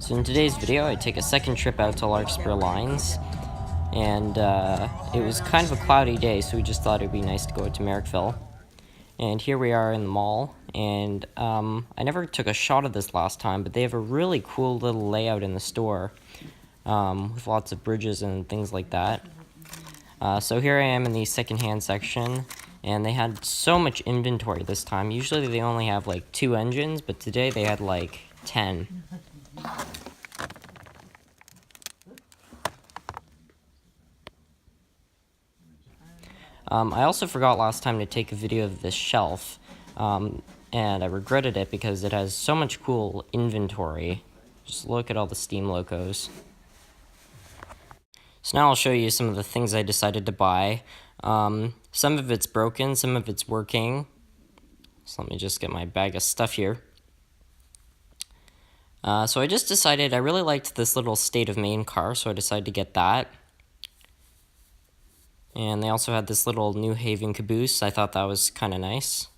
So in today's video, I take a second trip out to Larkspur Lines, and it was kind of a cloudy day, so we just thought it would be nice to go out to Merrickville. And here we are in the mall, and I never took a shot of this last time, but they have a really cool little layout in the store with lots of bridges and things like that. So here I am in the secondhand section, and they had so much inventory this time. Usually they only have like 2 engines, but today they had like 10. I also forgot last time to take a video of this shelf, and I regretted it because it has so much cool inventory. Just look at all the Steam locos. So now I'll show you some of the things I decided to buy. Some of it's broken, some of it's working. So let me just get my bag of stuff here. So I just decided I really liked this little State of Maine car, so I decided to get that. And they also had this little New Haven caboose. I thought that was kind of nice.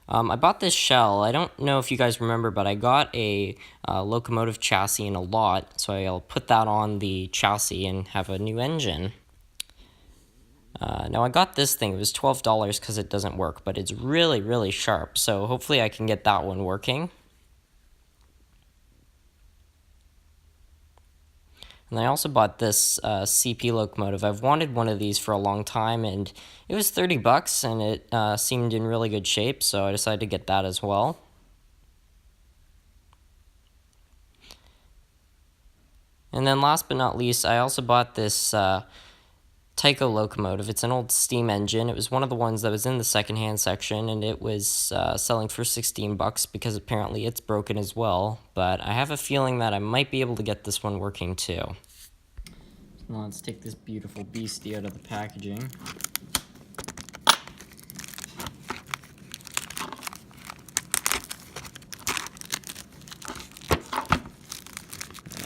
I bought this shell. I don't know if you guys remember, but I got a locomotive chassis in a lot, so I'll put that on the chassis and have a new engine. Now I got this thing. It was $12 because it doesn't work, but it's really, really sharp, so hopefully I can get that one working. And I also bought this CP locomotive. I've wanted one of these for a long time, and it was $30, and it seemed in really good shape, so I decided to get that as well. And then last but not least, I also bought this Tyco locomotive. It's an old steam engine. It was one of the ones that was in the secondhand section, and it was selling for $16 because apparently it's broken as well. But I have a feeling that I might be able to get this one working too. Now let's take this beautiful beastie out of the packaging.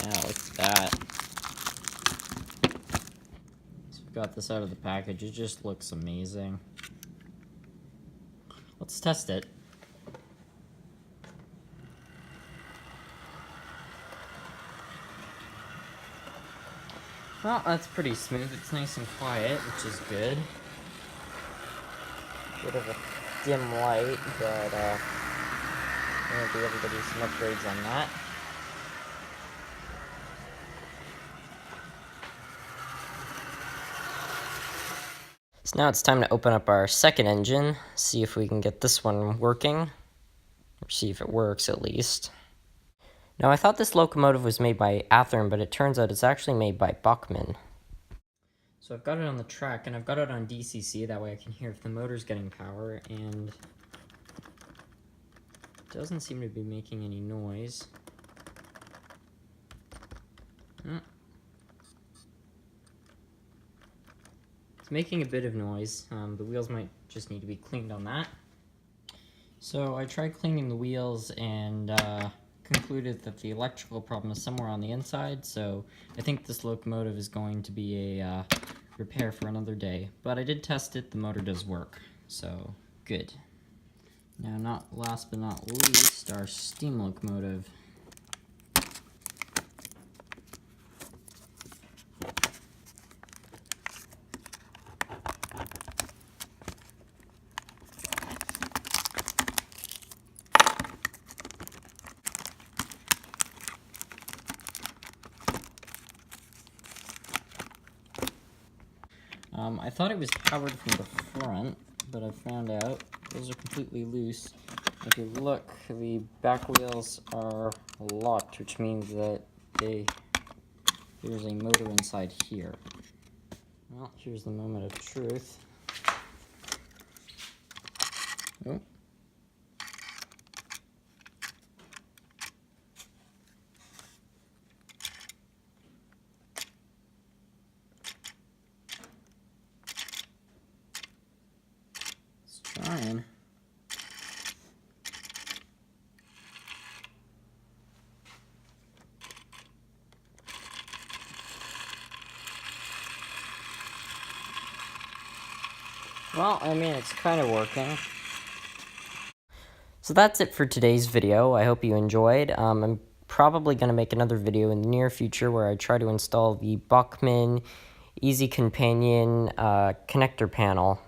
Yeah, look at that. Got this out of the package. It just looks amazing. Let's test it. Well, that's pretty smooth. It's nice and quiet, which is good. Bit of a dim light, but I'm gonna be able to do some upgrades on that. So now it's time to open up our second engine, see if we can get this one working, or see if it works at least. Now I thought this locomotive was made by Athearn, but it turns out it's actually made by Buckman. So I've got it on the track, and I've got it on DCC, that way I can hear if the motor's getting power, and it doesn't seem to be making any noise. Making a bit of noise. The wheels might just need to be cleaned on that. So I tried cleaning the wheels and concluded that the electrical problem is somewhere on the inside, so I think this locomotive is going to be a repair for another day. But I did test it, the motor does work, so good. Now, last but not least, our steam locomotive. I thought it was powered from the front, but I found out those are completely loose. If you look, the back wheels are locked, which means that there's a motor inside here. Well, here's the moment of truth. Oh. Trying. Well, I mean, it's kind of working. So that's it for today's video. I hope you enjoyed. I'm probably going to make another video in the near future where I try to install the Buckman Easy Companion connector panel.